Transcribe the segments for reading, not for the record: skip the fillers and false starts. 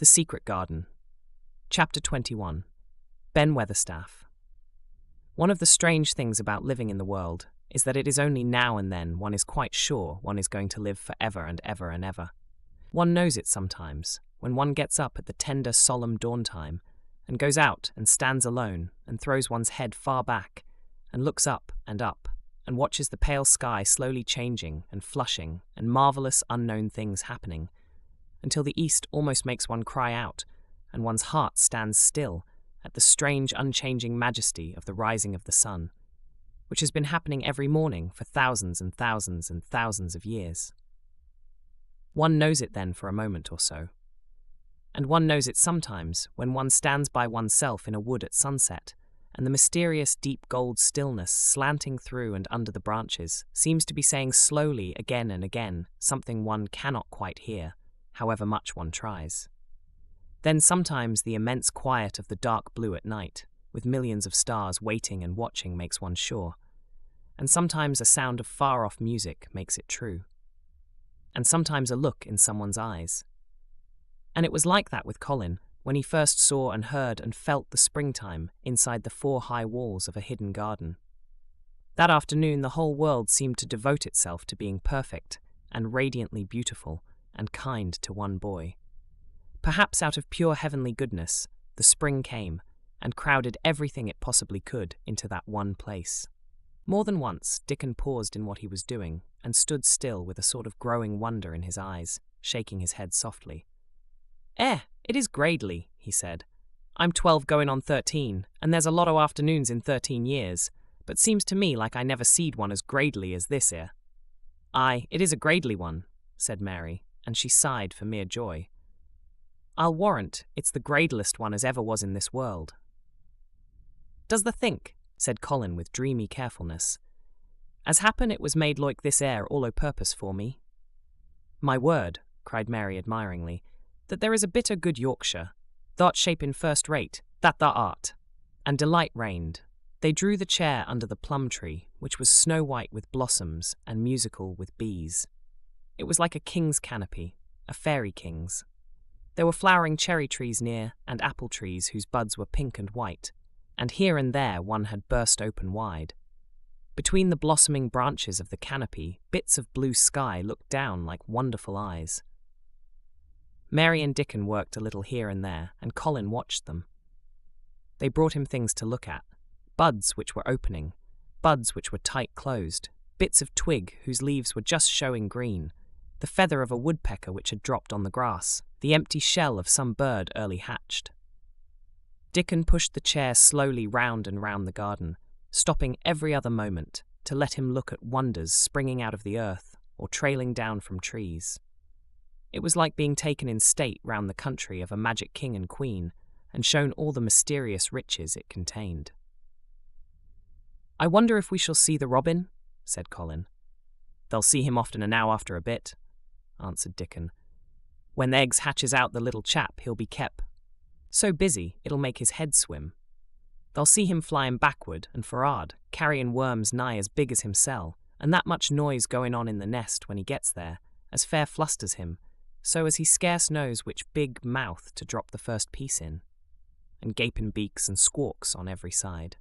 The Secret Garden. Chapter 21. Ben Weatherstaff. One of the strange things about living in the world is that it is only now and then one is quite sure one is going to live forever and ever and ever. One knows it sometimes, when one gets up at the tender, solemn dawn time, and goes out and stands alone and throws one's head far back, and looks up, and watches the pale sky slowly changing and flushing and marvelous unknown things happening, until the east almost makes one cry out, and one's heart stands still at the strange, unchanging majesty of the rising of the sun, which has been happening every morning for thousands and thousands and thousands of years. One knows it then for a moment or so. And one knows it sometimes when one stands by oneself in a wood at sunset, and the mysterious deep gold stillness slanting through and under the branches seems to be saying slowly again and again something one cannot quite hear, however much one tries. Then sometimes the immense quiet of the dark blue at night, with millions of stars waiting and watching, makes one sure. And sometimes a sound of far-off music makes it true. And sometimes a look in someone's eyes. And it was like that with Colin, when he first saw and heard and felt the springtime inside the 4 high walls of a hidden garden. That afternoon the whole world seemed to devote itself to being perfect and radiantly beautiful and kind to one boy. Perhaps out of pure heavenly goodness, the spring came and crowded everything it possibly could into that one place. More than once, Dickon paused in what he was doing and stood still with a sort of growing wonder in his eyes, shaking his head softly. It is gradely," he said. "I'm 12 going on 13, and there's a lot o' afternoons in 13 years, but seems to me like I never seed one as gradely as this 'ere." "Aye, it is a gradely one," said Mary, and she sighed for mere joy. "I'll warrant it's the gradelest one as ever was in this world." "Does the think," said Colin with dreamy carefulness, "as happen it was made like this air all o' purpose for me?" "My word," cried Mary admiringly, "that there is a bit o' good Yorkshire. Thou'rt shaping first rate, that thou art." And delight reigned. They drew the chair under the plum tree, which was snow-white with blossoms and musical with bees. It was like a king's canopy, a fairy king's. There were flowering cherry trees near, and apple trees whose buds were pink and white, and here and there one had burst open wide. Between the blossoming branches of the canopy, bits of blue sky looked down like wonderful eyes. Mary and Dickon worked a little here and there, and Colin watched them. They brought him things to look at, buds which were opening, buds which were tight closed, bits of twig whose leaves were just showing green, the feather of a woodpecker which had dropped on the grass, the empty shell of some bird early hatched. Dickon pushed the chair slowly round and round the garden, stopping every other moment to let him look at wonders springing out of the earth or trailing down from trees. It was like being taken in state round the country of a magic king and queen and shown all the mysterious riches it contained. "I wonder if we shall see the robin?" said Colin. "They'll see him often enow after a bit," answered Dickon. "When the eggs hatches out the little chap, he'll be kep' so busy it'll make his head swim. They'll see him flying backward and for'ard, carrying worms nigh as big as himsel', and that much noise going on in the nest when he gets there, as fair flusters him, so as he scarce knows which big mouth to drop the first piece in, and gaping beaks and squawks on every side.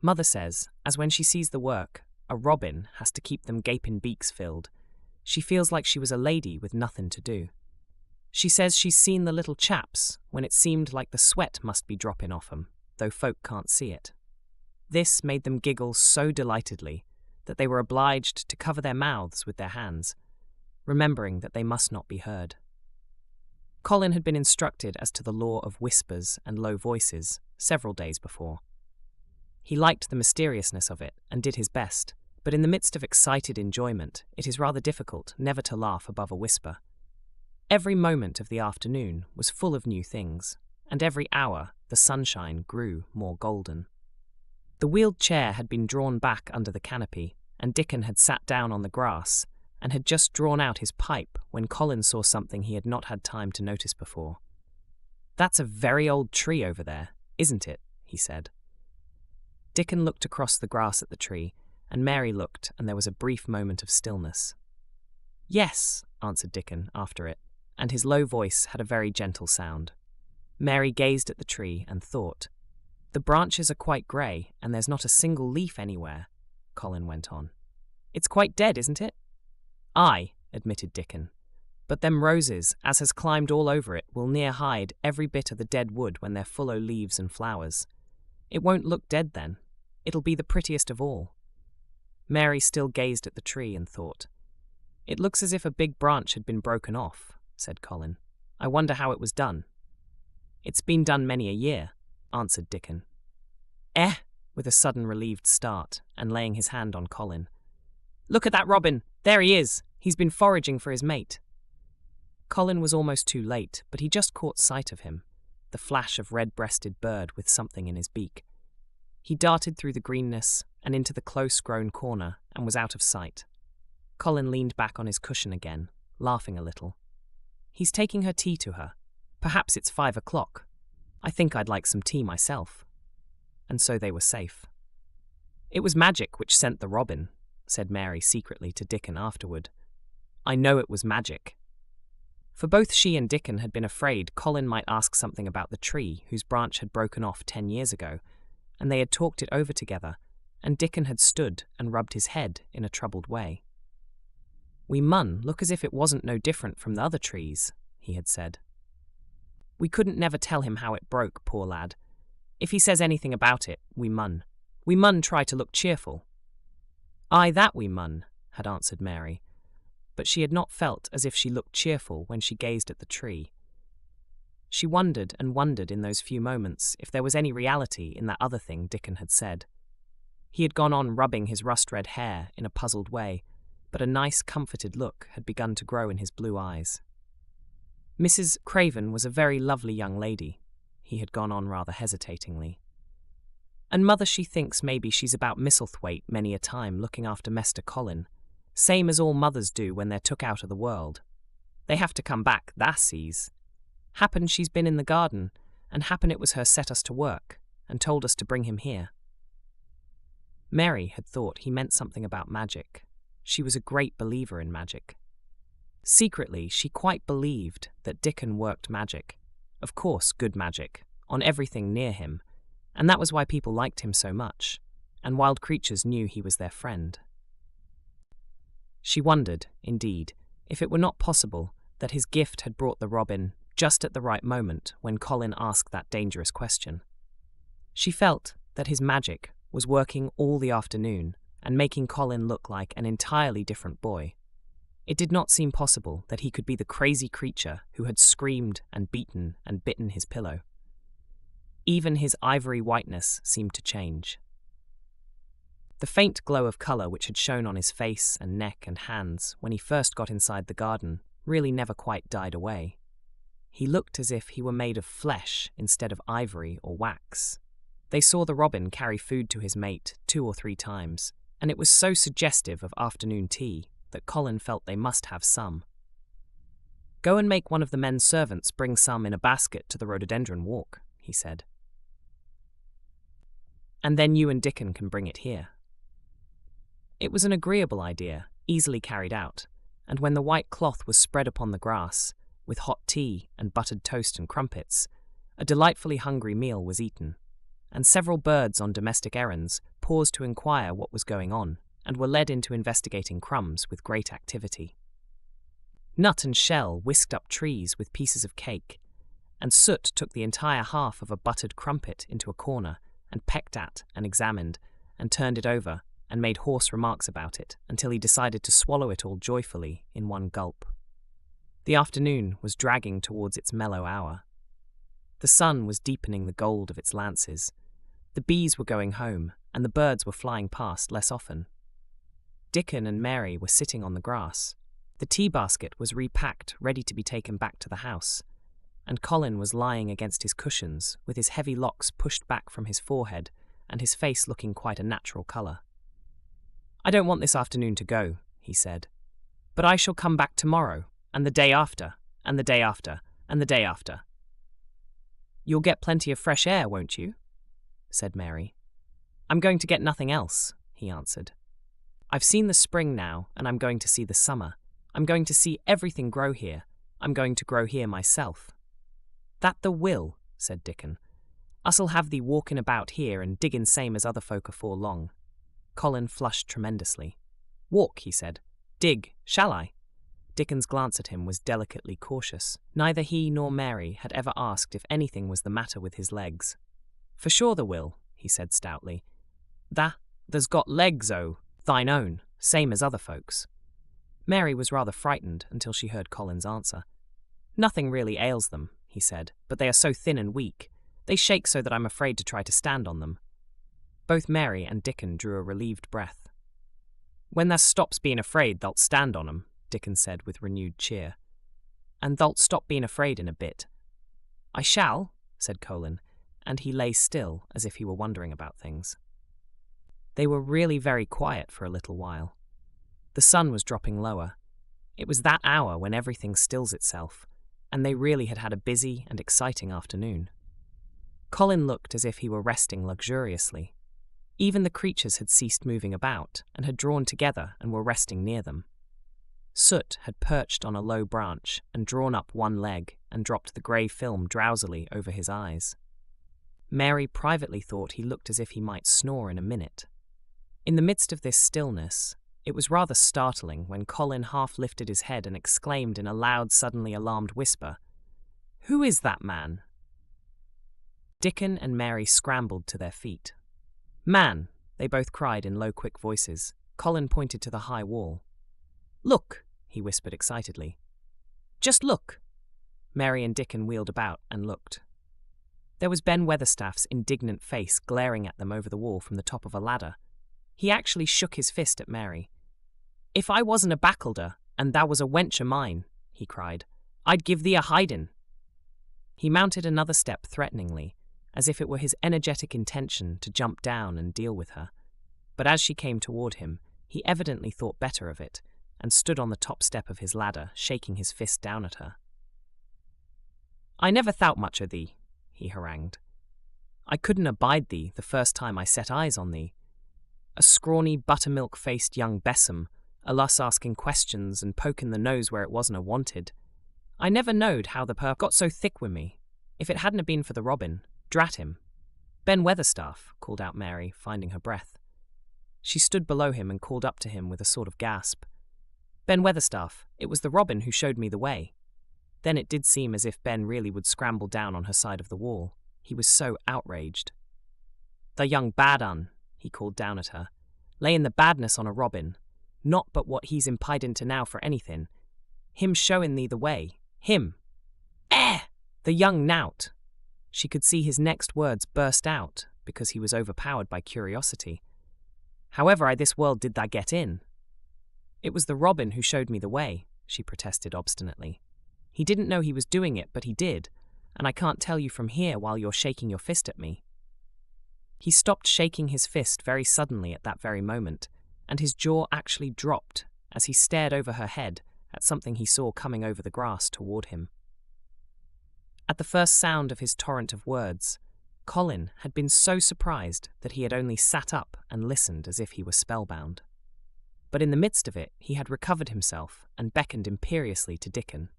Mother says, as when she sees the work, a robin has to keep them gaping beaks filled, she feels like she was a lady with nothing to do. She says she's seen the little chaps when it seemed like the sweat must be dropping off 'em, though folk can't see it. This made them giggle so delightedly that they were obliged to cover their mouths with their hands, remembering that they must not be heard. Colin had been instructed as to the law of whispers and low voices several days before. He liked the mysteriousness of it and did his best, but in the midst of excited enjoyment, it is rather difficult never to laugh above a whisper. Every moment of the afternoon was full of new things, and every hour the sunshine grew more golden. The wheeled chair had been drawn back under the canopy, and Dickon had sat down on the grass and had just drawn out his pipe when Colin saw something he had not had time to notice before. "That's a very old tree over there, isn't it?" he said. Dickon looked across the grass at the tree, and Mary looked, and there was a brief moment of stillness. "Yes," answered Dickon after it, and his low voice had a very gentle sound. Mary gazed at the tree and thought. "The branches are quite grey, and there's not a single leaf anywhere," Colin went on. "It's quite dead, isn't it?" "Aye," admitted Dickon. "But them roses, as has climbed all over it, will near hide every bit of the dead wood when they're full o' leaves and flowers. It won't look dead then. It'll be the prettiest of all." Mary still gazed at the tree and thought. "It looks as if a big branch had been broken off," said Colin. "I wonder how it was done." "It's been done many a year," answered Dickon. "Eh!" with a sudden relieved start, and laying his hand on Colin. "Look at that robin! There he is! He's been foraging for his mate." Colin was almost too late, but he just caught sight of him, the flash of red-breasted bird with something in his beak. He darted through the greenness and into the close-grown corner and was out of sight. Colin leaned back on his cushion again, laughing a little. "He's taking her tea to her. Perhaps it's 5 o'clock. I think I'd like some tea myself." And so they were safe. "It was magic which sent the robin," said Mary secretly to Dickon afterward. "I know it was magic." For both she and Dickon had been afraid Colin might ask something about the tree whose branch had broken off 10 years ago, and they had talked it over together, and Dickon had stood and rubbed his head in a troubled way. "We mun look as if it wasn't no different from the other trees," he had said. "We couldn't never tell him how it broke, poor lad. If he says anything about it, we mun. We mun try to look cheerful." "Aye, that we mun," had answered Mary, but she had not felt as if she looked cheerful when she gazed at the tree. She wondered and wondered in those few moments if there was any reality in that other thing Dickon had said. He had gone on rubbing his rust-red hair in a puzzled way, but a nice, comforted look had begun to grow in his blue eyes. "Mrs. Craven was a very lovely young lady," he had gone on rather hesitatingly. "And mother she thinks maybe she's about Misselthwaite many a time looking after Mester Colin, same as all mothers do when they're took out of the world. They have to come back, tha sees. Happen she's been in the garden, and happen it was her set us to work, and told us to bring him here." Mary had thought he meant something about magic. She was a great believer in magic. Secretly, she quite believed that Dickon worked magic, of course good magic, on everything near him, and that was why people liked him so much, and wild creatures knew he was their friend. She wondered, indeed, if it were not possible that his gift had brought the robin just at the right moment when Colin asked that dangerous question. She felt that his magic was working all the afternoon and making Colin look like an entirely different boy. It did not seem possible that he could be the crazy creature who had screamed and beaten and bitten his pillow. Even his ivory whiteness seemed to change. The faint glow of colour which had shone on his face and neck and hands when he first got inside the garden really never quite died away. He looked as if he were made of flesh instead of ivory or wax. They saw the robin carry food to his mate 2 or 3 times, and it was so suggestive of afternoon tea that Colin felt they must have some. "Go and make one of the men's servants bring some in a basket to the rhododendron walk," he said. "And then you and Dickon can bring it here." It was an agreeable idea, easily carried out, and when the white cloth was spread upon the grass, with hot tea and buttered toast and crumpets, a delightfully hungry meal was eaten, and several birds on domestic errands paused to inquire what was going on, and were led into investigating crumbs with great activity. Nut and Shell whisked up trees with pieces of cake, and Soot took the entire half of a buttered crumpet into a corner and pecked at and examined and turned it over and made hoarse remarks about it until he decided to swallow it all joyfully in one gulp. The afternoon was dragging towards its mellow hour. The sun was deepening the gold of its lances. The bees were going home, and the birds were flying past less often. Dickon and Mary were sitting on the grass. The tea basket was repacked, ready to be taken back to the house, and Colin was lying against his cushions with his heavy locks pushed back from his forehead and his face looking quite a natural colour. "I don't want this afternoon to go," he said, "but I shall come back tomorrow, and the day after, and the day after, and the day after." "You'll get plenty of fresh air, won't you?" said Mary. "I'm going to get nothing else," he answered. "I've seen the spring now, and I'm going to see the summer. I'm going to see everything grow here, I'm going to grow here myself." "That the will," said Dickon. "Us'll have thee walking about here and digging same as other folk afore long." Colin flushed tremendously. "Walk," he said. "Dig, shall I?" Dickon's glance at him was delicately cautious. Neither he nor Mary had ever asked if anything was the matter with his legs. "For sure the will," he said stoutly. "Tha's got legs, thine own, same as other folks." Mary was rather frightened until she heard Colin's answer. "Nothing really ails them," he said, "but they are so thin and weak. They shake so that I'm afraid to try to stand on them." Both Mary and Dickon drew a relieved breath. "When thou stops being afraid, thou'lt stand on 'em," Dickon said with renewed cheer. "And thou'lt stop being afraid in a bit." "I shall," said Colin, and he lay still as if he were wondering about things. They were really very quiet for a little while. The sun was dropping lower. It was that hour when everything stills itself, and they really had had a busy and exciting afternoon. Colin looked as if he were resting luxuriously. Even the creatures had ceased moving about and had drawn together and were resting near them. Soot had perched on a low branch and drawn up one leg and dropped the grey film drowsily over his eyes. Mary privately thought he looked as if he might snore in a minute. In the midst of this stillness, it was rather startling when Colin half lifted his head and exclaimed in a loud, suddenly alarmed whisper, "Who is that man?" Dickon and Mary scrambled to their feet. "Man!" they both cried in low, quick voices. Colin pointed to the high wall. "Look!" he whispered excitedly. "Just look!" Mary and Dickon wheeled about and looked. There was Ben Weatherstaff's indignant face glaring at them over the wall from the top of a ladder. He actually shook his fist at Mary. "If I wasn't a bachelder, and thou was a wench o' mine," he cried, "I'd give thee a hidin'." He mounted another step threateningly, as if it were his energetic intention to jump down and deal with her. But as she came toward him, he evidently thought better of it, and stood on the top step of his ladder, shaking his fist down at her. "I never thought much o' thee," he harangued. "I couldn't abide thee the first time I set eyes on thee. A scrawny, buttermilk-faced young besom, allus asking questions and poking the nose where it wasn't a-wanted. I never knowed how the perp got so thick wi' me. If it hadn't been for the robin, drat him." "Ben Weatherstaff," called out Mary, finding her breath. She stood below him and called up to him with a sort of gasp. "Ben Weatherstaff, it was the robin who showed me the way." Then it did seem as if Ben really would scramble down on her side of the wall. He was so outraged. "The young bad un," he called down at her, "layin' the badness on a robin. Not but what he's impident to now for anything. Him showing thee the way. Him. The young knout." She could see his next words burst out because he was overpowered by curiosity. "However I this world did tha get in?" "It was the robin who showed me the way," she protested obstinately. "He didn't know he was doing it, but he did, and I can't tell you from here while you're shaking your fist at me." He stopped shaking his fist very suddenly at that very moment, and his jaw actually dropped as he stared over her head at something he saw coming over the grass toward him. At the first sound of his torrent of words, Colin had been so surprised that he had only sat up and listened as if he were spellbound. But in the midst of it, he had recovered himself and beckoned imperiously to Dickon.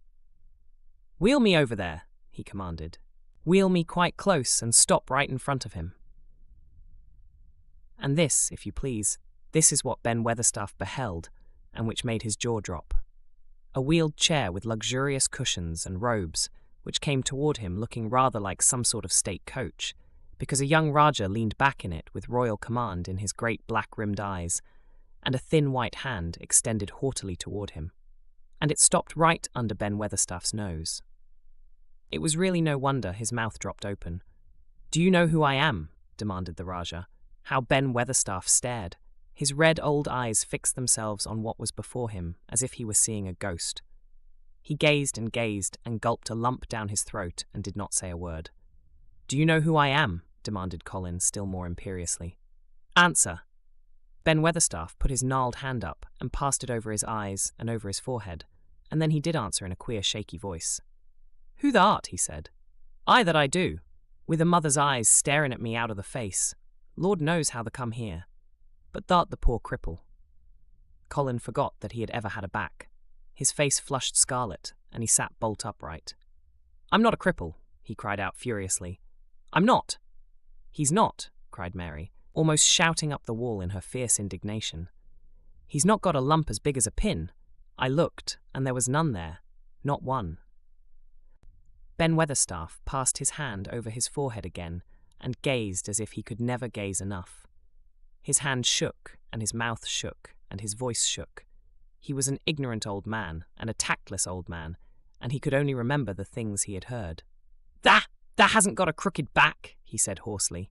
"Wheel me over there," he commanded. "Wheel me quite close and stop right in front of him." And this, if you please, this is what Ben Weatherstaff beheld, and which made his jaw drop. A wheeled chair with luxurious cushions and robes, which came toward him looking rather like some sort of state coach, because a young Rajah leaned back in it with royal command in his great black-rimmed eyes, and a thin white hand extended haughtily toward him. And it stopped right under Ben Weatherstaff's nose. It was really no wonder his mouth dropped open. "Do you know who I am?" demanded the Rajah. How Ben Weatherstaff stared. His red old eyes fixed themselves on what was before him, as if he were seeing a ghost. He gazed and gulped a lump down his throat and did not say a word. "Do you know who I am?" demanded Colin still more imperiously. "Answer." Ben Weatherstaff put his gnarled hand up and passed it over his eyes and over his forehead, and then he did answer in a queer shaky voice. "Who thou art," he said. "Aye, that I do, with a mother's eyes staring at me out of the face. Lord knows how they come here. But thou'rt the poor cripple." Colin forgot that he had ever had a back. His face flushed scarlet, and he sat bolt upright. "I'm not a cripple," he cried out furiously. "I'm not." "He's not," cried Mary, almost shouting up the wall in her fierce indignation. "He's not got a lump as big as a pin. I looked, and there was none there. Not one." Ben Weatherstaff passed his hand over his forehead again and gazed as if he could never gaze enough. His hand shook, and his mouth shook, and his voice shook. He was an ignorant old man, and a tactless old man, and he could only remember the things he had heard. That hasn't got a crooked back," he said hoarsely.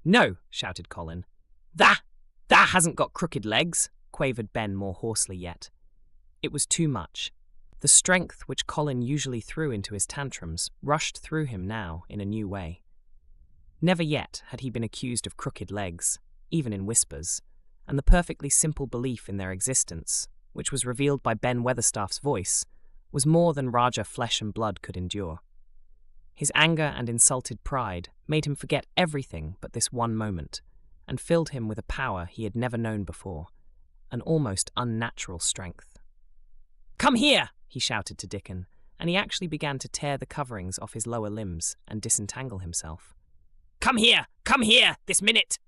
"No," shouted Colin. That hasn't got crooked legs," quavered Ben more hoarsely yet. It was too much. The strength which Colin usually threw into his tantrums rushed through him now in a new way. Never yet had he been accused of crooked legs, even in whispers, and the perfectly simple belief in their existence, which was revealed by Ben Weatherstaff's voice, was more than Raja flesh and blood could endure. His anger and insulted pride made him forget everything but this one moment, and filled him with a power he had never known before, an almost unnatural strength. "Come here!" he shouted to Dickon, and he actually began to tear the coverings off his lower limbs and disentangle himself. Come here, this minute!"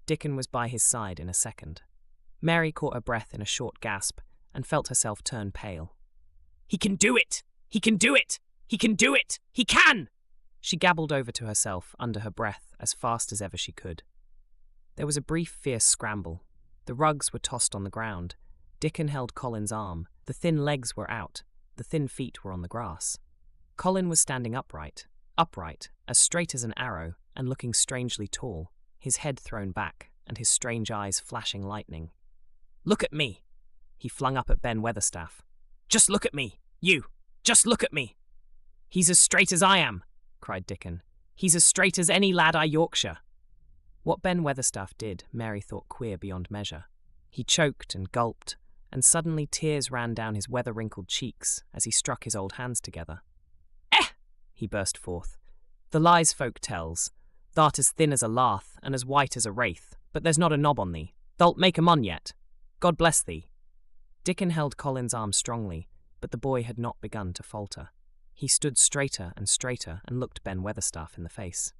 Dickon was by his side in a second. Mary caught her breath in a short gasp and felt herself turn pale. "He can do it! He can do it! He can do it! He can!" She gabbled over to herself under her breath as fast as ever she could. There was a brief fierce scramble. The rugs were tossed on the ground. Dickon held Colin's arm. The thin legs were out. The thin feet were on the grass. Colin was standing upright, as straight as an arrow, and looking strangely tall, his head thrown back, and his strange eyes flashing lightning. "Look at me!" he flung up at Ben Weatherstaff. "Just look at me! You! Just look at me!" "He's as straight as I am!" cried Dickon. "He's as straight as any lad I Yorkshire." What Ben Weatherstaff did, Mary thought queer beyond measure. He choked and gulped, and suddenly tears ran down his weather-wrinkled cheeks as he struck his old hands together. He burst forth. "The lies folk tells. Thou'rt as thin as a lath and as white as a wraith, but there's not a knob on thee. Thou'lt make 'em on yet. God bless thee." Dickon held Colin's arm strongly, but the boy had not begun to falter. He stood straighter and looked Ben Weatherstaff in the face.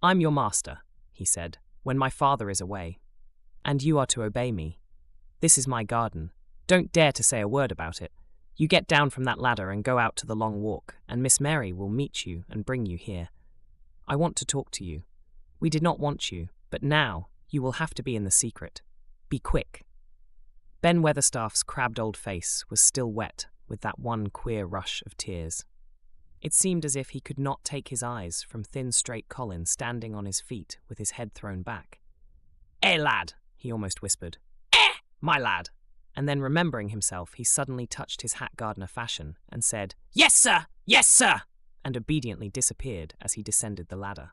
"I'm your master," he said, "when my father is away. And you are to obey me. This is my garden. Don't dare to say a word about it. You get down from that ladder and go out to the long walk, and Miss Mary will meet you and bring you here. I want to talk to you. We did not want you, but now you will have to be in the secret. Be quick." Ben Weatherstaff's crabbed old face was still wet with that one queer rush of tears. It seemed as if he could not take his eyes from thin, straight Colin standing on his feet with his head thrown back. Lad," he almost whispered. My lad." And then remembering himself, he suddenly touched his hat gardener fashion and said, Yes, sir! Yes, sir!" and obediently disappeared as he descended the ladder.